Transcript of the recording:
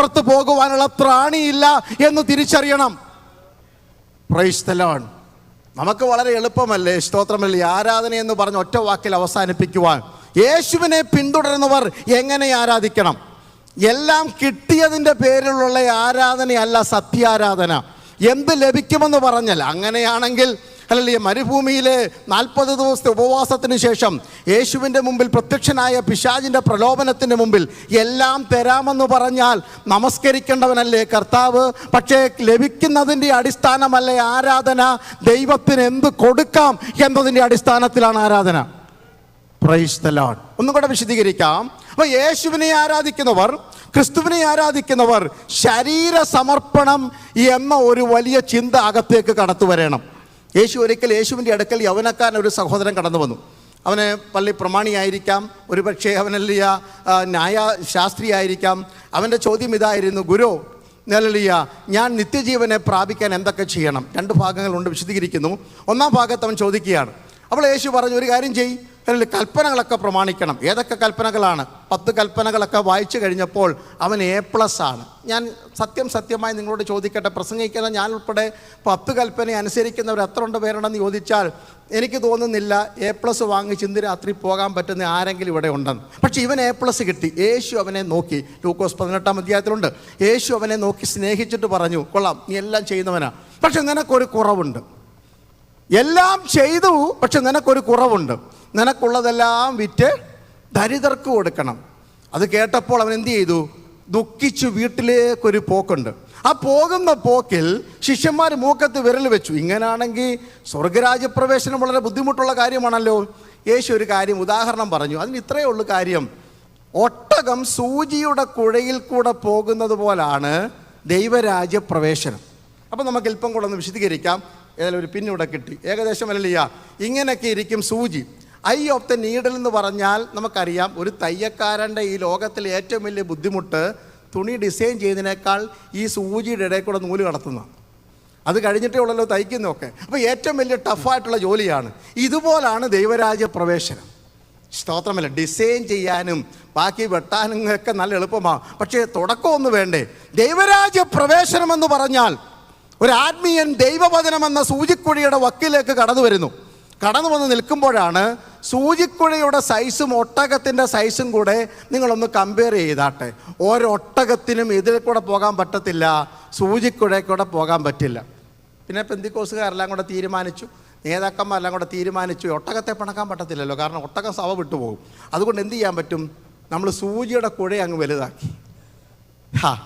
അപ്പുറത്ത് പോകുവാനുള്ള ത്രാണിയില്ല എന്ന് തിരിച്ചറിയണം. Praise the Lord. നമുക്ക് വളരെ എളുപ്പമല്ലേ, സ്തോത്രമല്ലേ, ആരാധന എന്ന് പറഞ്ഞ് ഒറ്റ വാക്കിൽ അവസാനിപ്പിക്കുവാൻ. യേശുവിനെ പിന്തുടരുന്നവർ എങ്ങനെ ആരാധിക്കണം? എല്ലാം കിട്ടിയതിൻ്റെ പേരിലുള്ള ആരാധനയല്ല സത്യാരാധന. എന്ത് ലഭിക്കുമെന്ന് പറഞ്ഞാൽ, അങ്ങനെയാണെങ്കിൽ അല്ലല്ലേ മരുഭൂമിയിലെ 40 ദിവസത്തെ ഉപവാസത്തിന് ശേഷം യേശുവിൻ്റെ മുമ്പിൽ പ്രത്യക്ഷനായ പിശാചിൻ്റെ പ്രലോഭനത്തിന് മുമ്പിൽ എല്ലാം തരാമെന്ന് പറഞ്ഞാൽ നമസ്കരിക്കേണ്ടവനല്ലേ കർത്താവ്? പക്ഷേ ലഭിക്കുന്നതിൻ്റെ അടിസ്ഥാനമല്ലേ ആരാധന? ദൈവത്തിന് എന്ത് കൊടുക്കാം എന്നതിൻ്റെ അടിസ്ഥാനത്തിലാണ് ആരാധന. Praise the Lord. ഒന്നും കൂടെ വിശദീകരിക്കാം. അപ്പോൾ യേശുവിനെ ആരാധിക്കുന്നവർ, ക്രിസ്തുവിനെ ആരാധിക്കുന്നവർ ശരീര സമർപ്പണം എന്ന ഒരു വലിയ ചിന്ത അകത്തേക്ക് കടത്തു വരണം. യേശുവിൻ്റെ അടുക്കൽ യൗവനക്കാരൻ ഒരു സഹോദരൻ കടന്നു വന്നു. അവന് പള്ളി പ്രമാണിയായിരിക്കാം, ഒരുപക്ഷെ അവനല്ലിയ ന്യായശാസ്ത്രിയായിരിക്കാം. അവൻ്റെ ചോദ്യം ഇതായിരുന്നു, ഗുരു നെല്ലിയ ഞാൻ നിത്യജീവനെ പ്രാപിക്കാൻ എന്തൊക്കെ ചെയ്യണം? 2 ഭാഗങ്ങളുണ്ട്, വിശദീകരിക്കുന്നു. 1-ാം ഭാഗത്ത് അവൻ ചോദിക്കുകയാണ്. അപ്പോൾ യേശു പറഞ്ഞു, ഒരു കാര്യം ചെയ്യ്, കൽപ്പനകളൊക്കെ പ്രമാണിക്കണം. ഏതൊക്കെ കൽപ്പനകളാണ്? 10 കൽപ്പനകളൊക്കെ വായിച്ചു കഴിഞ്ഞപ്പോൾ അവൻ A+ ആണ്. ഞാൻ സത്യമായി നിങ്ങളോട് ചോദിക്കട്ടെ, പ്രസംഗിക്കുന്ന ഞാൻ ഉൾപ്പെടെ 10 കൽപ്പന അനുസരിക്കുന്നവർ എത്ര പേരുണ്ടെന്ന് ചോദിച്ചാൽ എനിക്ക് തോന്നുന്നില്ല A+ വാങ്ങിച്ച് ഇന്ന് രാത്രി പോകാൻ പറ്റുന്ന ആരെങ്കിലും ഇവിടെ ഉണ്ടെന്ന്. പക്ഷേ ഇവൻ A+ കിട്ടി. യേശു അവനെ നോക്കി, ലൂക്കോസ് 18-ാം അധ്യായത്തിലുണ്ട്. യേശു അവനെ നോക്കി സ്നേഹിച്ചിട്ട് പറഞ്ഞു, കൊള്ളാം, നീ എല്ലാം ചെയ്യുന്നവനാ, പക്ഷെ നിനക്കൊരു കുറവുണ്ട്. എല്ലാം ചെയ്തു, പക്ഷെ നിനക്കൊരു കുറവുണ്ട്. നിനക്കുള്ളതെല്ലാം വിറ്റ് ദരിദ്രർക്ക് കൊടുക്കണം. അത് കേട്ടപ്പോൾ അവൻ എന്ത് ചെയ്തു? ദുഃഖിച്ചു വീട്ടിലേക്കൊരു പോക്കുണ്ട്. ആ പോകുന്ന പോക്കിൽ ശിഷ്യന്മാർ മൂക്കത്ത് വിരൽ വെച്ചു. ഇങ്ങനാണെങ്കിൽ സ്വർഗരാജ്യപ്രവേശനം വളരെ ബുദ്ധിമുട്ടുള്ള കാര്യമാണല്ലോ. യേശു ഒരു കാര്യം ഉദാഹരണം പറഞ്ഞു. അതിന് ഇത്രയേ ഉള്ളൂ കാര്യം. ഒട്ടകം സൂചിയുടെ കുഴയിൽ കൂടെ പോകുന്നത് പോലാണ് ദൈവരാജ്യപ്രവേശനം. അപ്പം നമുക്ക് അല്പം കൂടെ ഒന്ന് വിശദീകരിക്കാം. ഏതായാലും ഒരു പിന്നിവിടെ കിട്ടി. ഏകദേശം അല്ലല്ല ഇങ്ങനെയൊക്കെ ഇരിക്കും സൂചി. ഐ ഓഫ് ദ നീഡിൽ എന്ന് പറഞ്ഞാൽ നമുക്കറിയാം, ഒരു തയ്യക്കാരൻ്റെ ഈ ലോകത്തിലെ ഏറ്റവും വലിയ ബുദ്ധിമുട്ട് തുണി ഡിസൈൻ ചെയ്യുന്നതിനേക്കാൾ ഈ സൂചിയുടെ ഇടയിൽ കൂടെ നൂല് കടത്തുന്ന, അത് കഴിഞ്ഞിട്ടേ ഉള്ളല്ലോ തയ്ക്കുന്നതൊക്കെ. അപ്പോൾ ഏറ്റവും വലിയ ടഫായിട്ടുള്ള ജോലിയാണ്. ഇതുപോലാണ് ദൈവരാജ്യ പ്രവേശനം. സ്തോത്രമല്ല, ഡിസൈൻ ചെയ്യാനും ബാക്കി വെട്ടാനും ഒക്കെ നല്ല എളുപ്പമാണ്, പക്ഷേ തുടക്കമൊന്നും വേണ്ടേ? ദൈവരാജ്യ പ്രവേശനം എന്ന് പറഞ്ഞാൽ ഒരു ആത്മീയൻ ദൈവവചനമെന്ന സൂചിക്കുഴിയുടെ വക്കിലേക്ക് കടന്നു വന്ന് നിൽക്കുമ്പോഴാണ് സൂചിക്കുഴയുടെ സൈസും ഒട്ടകത്തിൻ്റെ സൈസും കൂടെ നിങ്ങളൊന്ന് കമ്പയർ ചെയ്താട്ടെ. ഒരൊട്ടകത്തിനും ഇതിൽ കൂടെ പോകാൻ പറ്റത്തില്ല, സൂചിക്കുഴയിൽ കൂടെ പോകാൻ പറ്റില്ല. പിന്നെ പെന്തിക്കോസുകാരെല്ലാം കൂടെ തീരുമാനിച്ചു, നേതാക്കന്മാരെല്ലാം കൂടെ തീരുമാനിച്ചു, ഒട്ടകത്തെ പിണക്കാൻ പറ്റത്തില്ലല്ലോ, കാരണം ഒട്ടകം സഭ വിട്ടുപോകും. അതുകൊണ്ട് എന്ത് ചെയ്യാൻ പറ്റും? നമ്മൾ സൂചിയുടെ കുഴ അങ്ങ് വലുതാക്കി.